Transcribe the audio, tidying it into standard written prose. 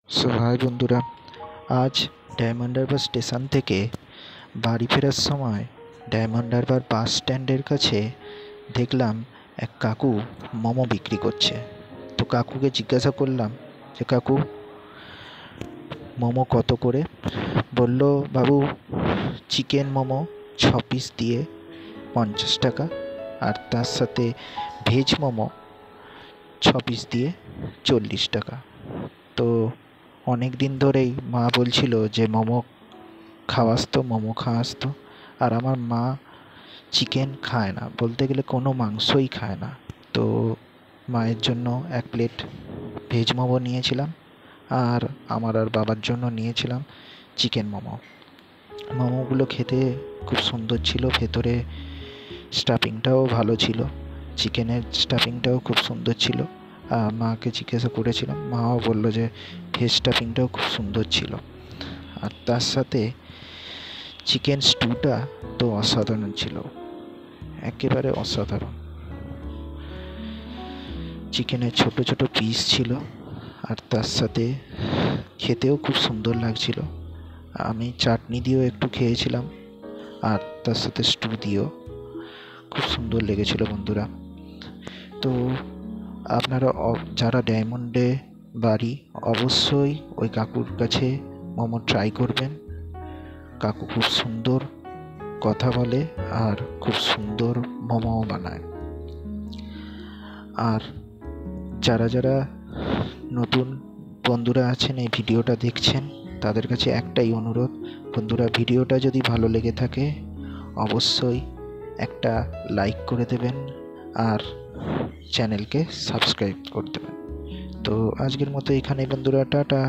So high বন্ধুরা, আজ diamond Harbour station থেকে বাড়ি ফেরার সময় ডায়মন্ড হারবার বাস স্ট্যান্ডের কাছে দেখলাম এক কাকু মোমো বিক্রি করছে। তো কাকুকে জিজ্ঞাসা করলাম যে কাকু, মোমো কত করে? বলল, বাবু চিকেন মোমো 6 পিস দিয়ে 50 টাকা, আর তার সাথে ভেজ মোমো 6 পিস দিয়ে 40 টাকা। তো অনেক দিন ধরেই মা বলছিল যে মোমো খাওয়াস তো। আর আমার মা চিকেন খায় না, বলতে গেলে কোনো মাংসই খায় না। তো মায়ের জন্য 1 প্লেট ভেজ মোমো নিয়েছিলাম, আর আমার আর বাবার জন্য নিয়েছিলাম চিকেন মোমো। মোমোগুলো খেতে খুব সুন্দর ছিল, ভেতরে স্টাফিংটাও ভালো ছিল, চিকেনের স্টাফিংটাও খুব সুন্দর ছিল। মাকে জিজ্ঞাসা করেছিলাম, মাও বললো যে ভেজ স্টাফিংটাও খুব সুন্দর ছিল। আর তার সাথে চিকেন স্টুটা তো অসাধারণ ছিল, একেবারে অসাধারণ। চিকেনের ছোট ছোট পিস ছিল, আর তার সাথে খেতেও খুব সুন্দর লাগছিল। আমি চাটনি দিয়েও একটু খেয়েছিলাম, আর তার সাথে স্টু দিয়েও খুব সুন্দর লেগেছিল বন্ধুরা। তো আপনারা যারা ডায়মন্ডে বাড়ি, অবশ্যই ওই কাকুর কাছে মোমো ট্রাই করবেন। কাকু খুব সুন্দর কথা বলে আর খুব সুন্দর মোমোও বানায়। আর যারা যারা নতুন বন্ধুরা আছেন, এই ভিডিওটা দেখছেন, তাদের কাছে একটাই অনুরোধ, বন্ধুরা ভিডিওটা যদি ভালো লেগে থাকে অবশ্যই একটা লাইক করে দেবেন আর চ্যানেলকে সাবস্ক্রাইব করে দেবেন। তো আজকের মতো এখানেই বন্ধুরা, টাটা।